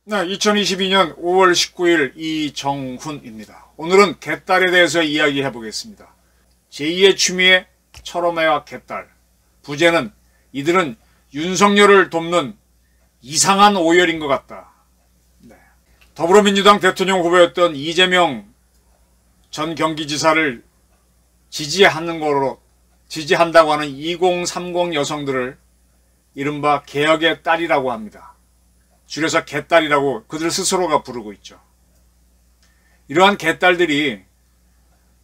네, 2022년 5월 19일 이정훈입니다. 오늘은 개딸에 대해서 이야기해 보겠습니다. 제2의 취미의 철험해와 개딸. 부제는 이들은 윤석열을 돕는 이상한 오열인 것 같다. 네. 더불어민주당 대통령 후보였던 이재명 전 경기지사를 지지한다고 하는 2030 여성들을 이른바 개혁의 딸이라고 합니다. 줄여서 개딸이라고 그들 스스로가 부르고 있죠. 이러한 개딸들이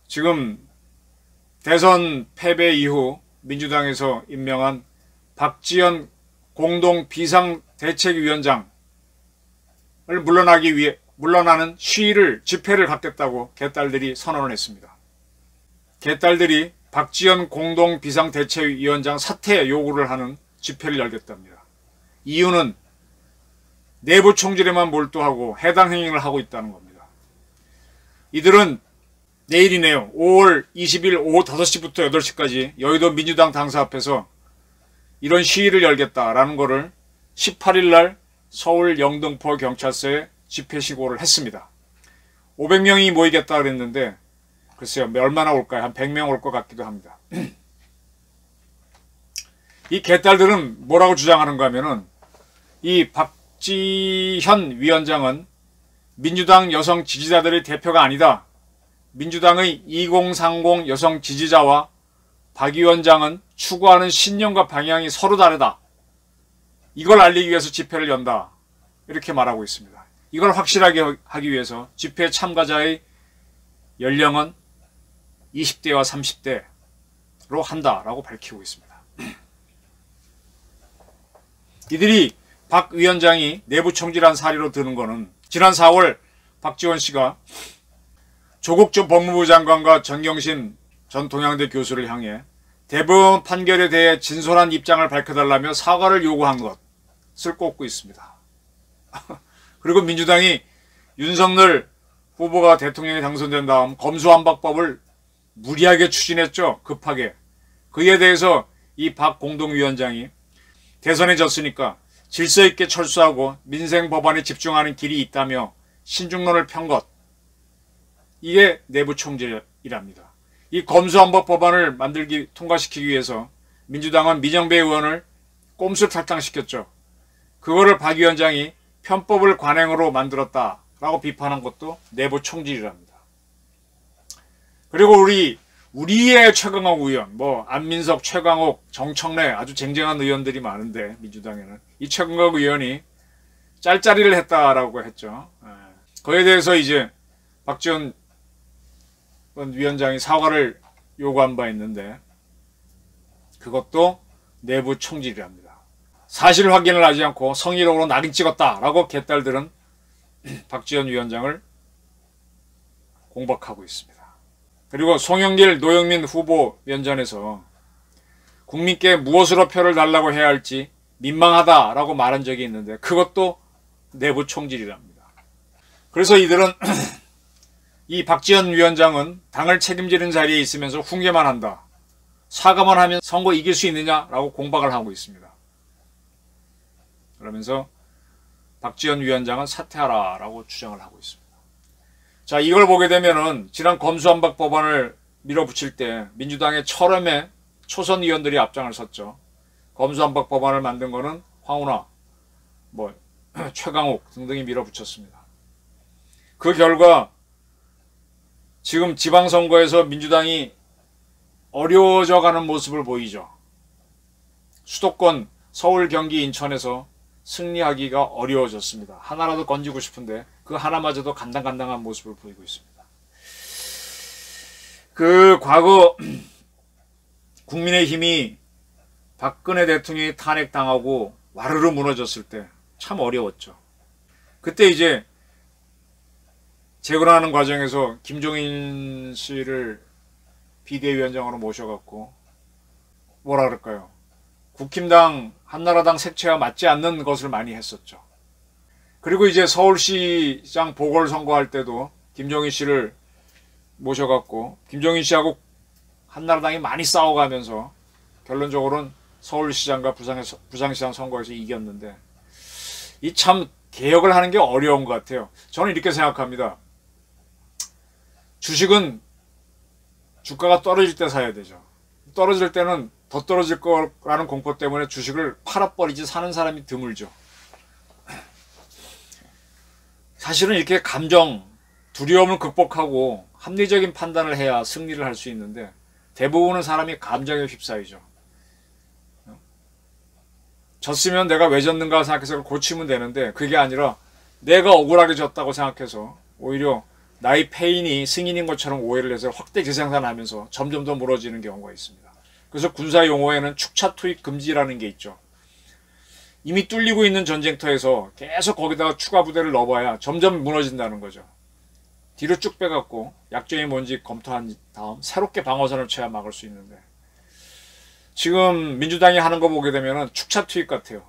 지금 대선 패배 이후 민주당에서 임명한 박지원 공동 비상대책위원장을 물러나는 집회를 갖겠다고 개딸들이 선언을 했습니다. 개딸들이 박지원 공동 비상대책위원장 사퇴 요구를 하는 집회를 열겠답니다. 이유는 내부 총질에만 몰두하고 해당 행위를 하고 있다는 겁니다. 이들은 내일이네요. 5월 20일 오후 5시부터 8시까지 여의도 민주당 당사 앞에서 이런 시위를 열겠다라는 것을 18일 날 서울 영등포 경찰서에 집회 시고를 했습니다. 500명이 모이겠다 그랬는데 글쎄요, 얼마나 올까요? 한 100명 올 것 같기도 합니다. 이 개딸들은 뭐라고 주장하는가 하면은 이 박지현 위원장은 민주당 여성 지지자들의 대표가 아니다. 민주당의 2030 여성 지지자와 박 위원장은 추구하는 신념과 방향이 서로 다르다. 이걸 알리기 위해서 집회를 연다. 이렇게 말하고 있습니다. 이걸 확실하게 하기 위해서 집회 참가자의 연령은 20대와 30대로 한다라고 밝히고 있습니다. 이들이 박 위원장이 내부 총질한 사례로 드는 것은 지난 4월 박지원 씨가 조국 전 법무부 장관과 정경심 전 동양대 교수를 향해 대법원 판결에 대해 진솔한 입장을 밝혀달라며 사과를 요구한 것을 꼽고 있습니다. 그리고 민주당이 윤석열 후보가 대통령에 당선된 다음 검수완박법을 무리하게 추진했죠. 급하게. 그에 대해서 이 박 공동위원장이 대선에 졌으니까 질서 있게 철수하고 민생 법안에 집중하는 길이 있다며 신중론을 편 것. 이게 내부 총질이랍니다. 이 검수완박 법안을 통과시키기 위해서 민주당은 민영배 의원을 꼼수 탈당시켰죠. 그거를 박 위원장이 편법을 관행으로 만들었다라고 비판한 것도 내부 총질이랍니다. 그리고 우리의 최강욱 의원, 안민석, 최강욱, 정청래 아주 쟁쟁한 의원들이 많은데 민주당에는 이 최강욱 의원이 짤짤이를 했다라고 했죠. 그에 대해서 이제 박지원 위원장이 사과를 요구한 바 있는데 그것도 내부 총질이랍니다. 사실 확인을 하지 않고 성희롱으로 낙인 찍었다라고 개딸들은 박지원 위원장을 공박하고 있습니다. 그리고 송영길, 노영민 후보 면전에서 국민께 무엇으로 표를 달라고 해야 할지 민망하다라고 말한 적이 있는데 그것도 내부 총질이랍니다. 그래서 이들은 이 박지원 위원장은 당을 책임지는 자리에 있으면서 훈계만 한다. 사과만 하면 선거 이길 수 있느냐라고 공박을 하고 있습니다. 그러면서 박지원 위원장은 사퇴하라라고 주장을 하고 있습니다. 자, 이걸 보게 되면은 지난 검수완박 법안을 밀어붙일 때 민주당의 철험에 초선 의원들이 앞장을 섰죠. 검수완박 법안을 만든 거는 황운하, 최강욱 등등이 밀어붙였습니다. 그 결과 지금 지방선거에서 민주당이 어려워져 가는 모습을 보이죠. 수도권 서울, 경기, 인천에서 승리하기가 어려워졌습니다. 하나라도 건지고 싶은데 그 하나마저도 간당간당한 모습을 보이고 있습니다. 그 과거 국민의힘이 박근혜 대통령이 탄핵당하고 와르르 무너졌을 때 참 어려웠죠. 그때 이제 재건하는 과정에서 김종인 씨를 비대위원장으로 모셔갖고 뭐라 그럴까요? 국힘당, 한나라당 색채와 맞지 않는 것을 많이 했었죠. 그리고 이제 서울시장 보궐선거할 때도 김종인 씨를 모셔갖고 김종인 씨하고 한나라당이 많이 싸워가면서 결론적으로는 서울시장과 부산시장 선거에서 이겼는데 이 참 개혁을 하는 게 어려운 것 같아요. 저는 이렇게 생각합니다. 주식은 주가가 떨어질 때 사야 되죠. 떨어질 때는 더 떨어질 거라는 공포 때문에 주식을 팔아버리지 사는 사람이 드물죠. 사실은 이렇게 감정, 두려움을 극복하고 합리적인 판단을 해야 승리를 할 수 있는데 대부분은 사람이 감정에 휩싸이죠. 졌으면 내가 왜 졌는가 생각해서 고치면 되는데 그게 아니라 내가 억울하게 졌다고 생각해서 오히려 나의 패인이 승인인 것처럼 오해를 해서 확대 재생산하면서 점점 더 무너지는 경우가 있습니다. 그래서 군사 용어에는 축차 투입 금지라는 게 있죠. 이미 뚫리고 있는 전쟁터에서 계속 거기다가 추가 부대를 넣어봐야 점점 무너진다는 거죠. 뒤로 쭉 빼갖고 약점이 뭔지 검토한 다음 새롭게 방어선을 쳐야 막을 수 있는데 지금 민주당이 하는 거 보게 되면 축차 투입 같아요.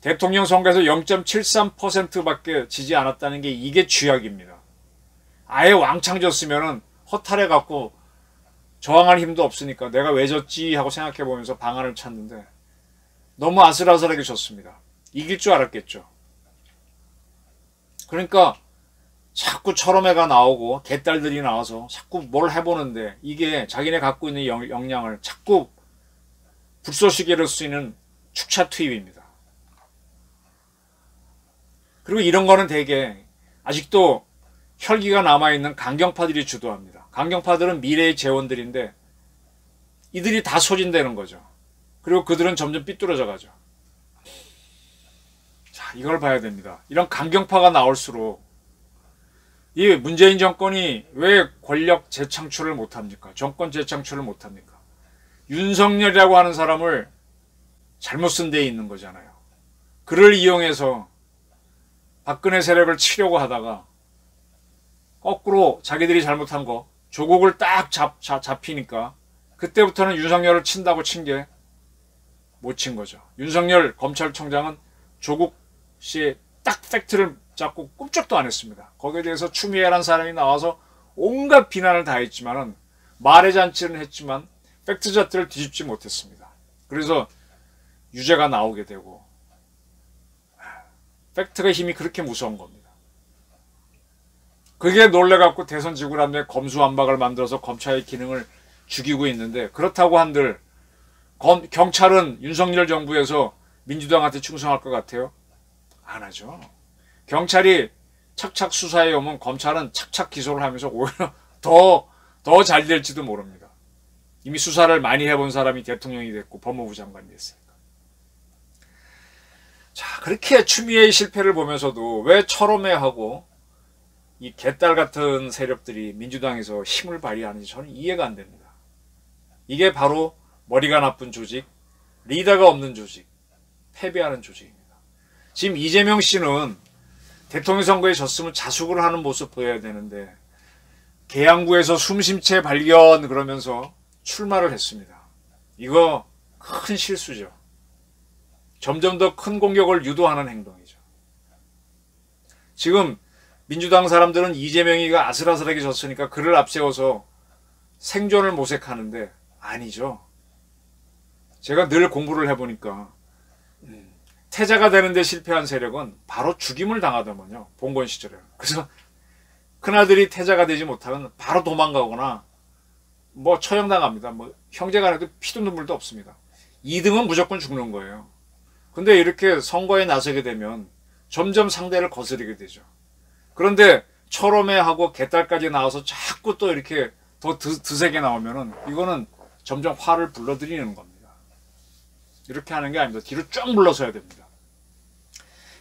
대통령 선거에서 0.73%밖에 지지 않았다는 게 이게 쥐약입니다. 아예 왕창 졌으면 허탈해갖고 저항할 힘도 없으니까 내가 왜 졌지 하고 생각해보면서 방안을 찾는데 너무 아슬아슬하게 졌습니다. 이길 줄 알았겠죠. 그러니까 자꾸 철험해가 나오고 개딸들이 나와서 자꾸 뭘 해보는데 이게 자기네 갖고 있는 역량을 자꾸 불쏘시개를 쓰는 축차 투입입니다. 그리고 이런 거는 대개 아직도 혈기가 남아있는 강경파들이 주도합니다. 강경파들은 미래의 재원들인데 이들이 다 소진되는 거죠. 그리고 그들은 점점 삐뚤어져 가죠. 자, 이걸 봐야 됩니다. 이런 강경파가 나올수록 이 문재인 정권이 왜 권력 재창출을 못합니까? 정권 재창출을 못합니까? 윤석열이라고 하는 사람을 잘못 쓴 데 있는 거잖아요. 그를 이용해서 박근혜 세력을 치려고 하다가 거꾸로 자기들이 잘못한 거 조국을 딱 잡히니까 그때부터는 윤석열을 친다고 친 게 못 친 거죠. 윤석열 검찰총장은 조국 씨의 딱 팩트를 잡고 꿈쩍도 안 했습니다. 거기에 대해서 추미애라는 사람이 나와서 온갖 비난을 다 했지만은 말의 잔치는 했지만 팩트 자체를 뒤집지 못했습니다. 그래서 유죄가 나오게 되고 팩트가 힘이 그렇게 무서운 겁니다. 그게 놀래갖고 대선 지고 난 다음에 검수완박을 만들어서 검찰의 기능을 죽이고 있는데 그렇다고 한들 경찰은 윤석열 정부에서 민주당한테 충성할 것 같아요? 안 하죠. 경찰이 착착 수사해 오면 검찰은 착착 기소를 하면서 오히려 더 잘 될지도 모릅니다. 이미 수사를 많이 해본 사람이 대통령이 됐고 법무부 장관이 됐으니까. 자, 그렇게 추미애의 실패를 보면서도 왜 철험해하고 이 개딸 같은 세력들이 민주당에서 힘을 발휘하는지 저는 이해가 안 됩니다. 이게 바로 머리가 나쁜 조직, 리더가 없는 조직, 패배하는 조직입니다. 지금 이재명 씨는 대통령 선거에 졌으면 자숙을 하는 모습 보여야 되는데 계양구에서 숨쉼채 발견 그러면서 출마를 했습니다. 이거 큰 실수죠. 점점 더 큰 공격을 유도하는 행동이죠. 지금 민주당 사람들은 이재명이가 아슬아슬하게 졌으니까 그를 앞세워서 생존을 모색하는데 아니죠. 제가 늘 공부를 해보니까 태자가 되는데 실패한 세력은 바로 죽임을 당하더만요. 봉건 시절에. 그래서 큰아들이 태자가 되지 못하면 바로 도망가거나 뭐 처형당합니다. 뭐 형제가 아니도 피도 눈물도 없습니다. 2등은 무조건 죽는 거예요. 근데 이렇게 선거에 나서게 되면 점점 상대를 거스르게 되죠. 그런데 철험해하고 개딸까지 나와서 자꾸 또 이렇게 더 드세게 나오면은 이거는 점점 화를 불러들이는 겁니다. 이렇게 하는 게 아닙니다. 뒤로 쫙 물러서야 됩니다.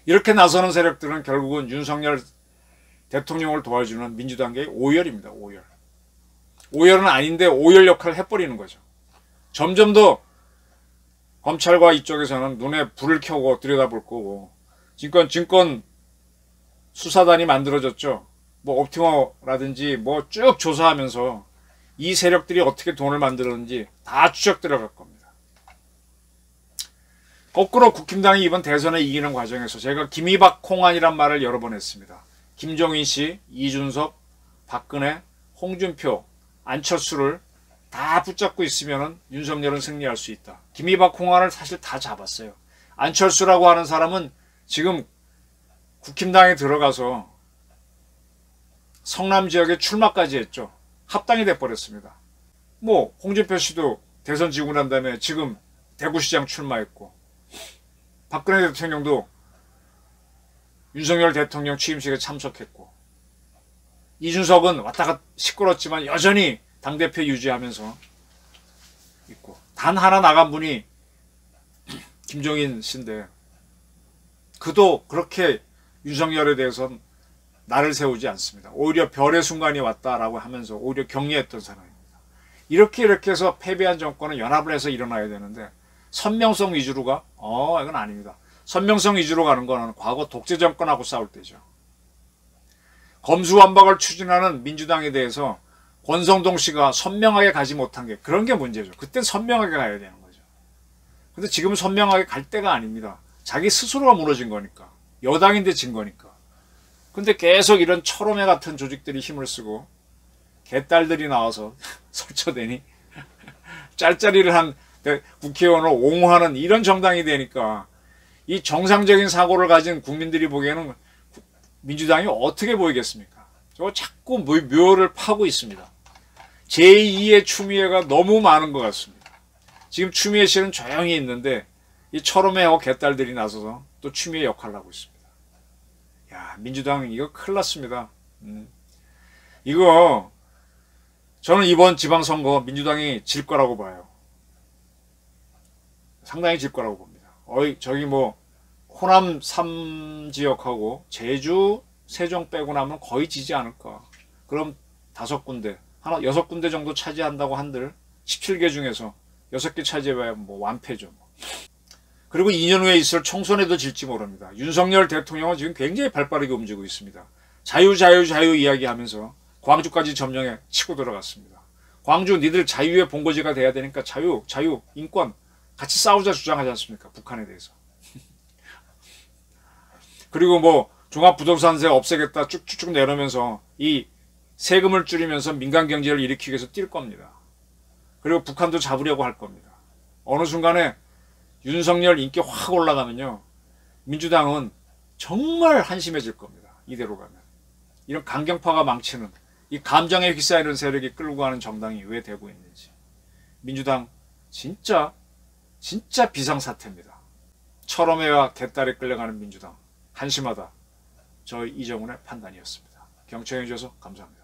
이렇게 나서는 세력들은 결국은 윤석열 대통령을 도와주는 민주당계의 오열입니다. 오열. 오열은 아닌데 오열 역할을 해버리는 거죠. 점점 더 검찰과 이쪽에서는 눈에 불을 켜고 들여다볼 거고 증권 수사단이 만들어졌죠. 뭐 옵티머라든지 뭐 쭉 조사하면서 이 세력들이 어떻게 돈을 만들었는지 다 추적 들어갈 겁니다. 거꾸로 국힘당이 이번 대선에 이기는 과정에서 제가 김이박 홍안이란 말을 여러 번 했습니다. 김종인 씨, 이준석, 박근혜, 홍준표, 안철수를 다 붙잡고 있으면 윤석열은 승리할 수 있다. 김이박, 홍안을 사실 다 잡았어요. 안철수라고 하는 사람은 지금 국힘당에 들어가서 성남 지역에 출마까지 했죠. 합당이 돼버렸습니다. 뭐 홍준표 씨도 대선 지고 난 다음에 지금 대구시장 출마했고, 박근혜 대통령도 윤석열 대통령 취임식에 참석했고, 이준석은 왔다가 시끄럽지만 여전히 당대표 유지하면서 있고, 단 하나 나간 분이 김종인 씨인데 그도 그렇게 윤석열에 대해서는 나를 세우지 않습니다. 오히려 별의 순간이 왔다라고 하면서 오히려 격려했던 사람입니다. 이렇게 해서 패배한 정권은 연합을 해서 일어나야 되는데 선명성 위주로가 이건 아닙니다. 선명성 위주로 가는 거는 과거 독재 정권하고 싸울 때죠. 검수완박을 추진하는 민주당에 대해서 권성동 씨가 선명하게 가지 못한 게 그런 게 문제죠. 그땐 선명하게 가야 되는 거죠. 근데 지금은 선명하게 갈 때가 아닙니다. 자기 스스로가 무너진 거니까. 여당인데 진 거니까. 근데 계속 이런 철호매 같은 조직들이 힘을 쓰고 개딸들이 나와서 설쳐대니 짤짤이를 한 국회의원을 옹호하는 이런 정당이 되니까 이 정상적인 사고를 가진 국민들이 보기에는 민주당이 어떻게 보이겠습니까? 저거 자꾸 묘를 파고 있습니다. 제2의 추미애가 너무 많은 것 같습니다. 지금 추미애 씨는 조용히 있는데 이 철호매하고 개딸들이 나서서 또 추미애 역할을 하고 있습니다. 야, 민주당 이거 큰일 났습니다. 이거 저는 이번 지방선거 민주당이 질 거라고 봐요. 상당히 질 거라고 봅니다. 저기 뭐 호남 3지역하고 제주, 세종 빼고 나면 거의 지지 않을까. 그럼 5군데, 6군데 정도 차지한다고 한들 17개 중에서 6개 차지해봐야 뭐 완패죠. 그리고 2년 후에 있을 총선에도 질지 모릅니다. 윤석열 대통령은 지금 굉장히 발빠르게 움직이고 있습니다. 자유 이야기하면서 광주까지 점령해 치고 들어갔습니다. 광주 니들 자유의 본거지가 돼야 되니까 자유, 인권 같이 싸우자 주장하지 않습니까? 북한에 대해서. 그리고 뭐 종합부동산세 없애겠다 쭉쭉쭉 내려면서 이 세금을 줄이면서 민간 경제를 일으키기 위해서 뛸 겁니다. 그리고 북한도 잡으려고 할 겁니다. 어느 순간에 윤석열 인기 확 올라가면요, 민주당은 정말 한심해질 겁니다. 이대로 가면. 이런 강경파가 망치는 이 감정에 휩싸이는 세력이 끌고 가는 정당이 왜 되고 있는지. 민주당 진짜 비상사태입니다. 철험회와 개딸에 끌려가는 민주당 한심하다. 저희 이정훈의 판단이었습니다. 경청해 주셔서 감사합니다.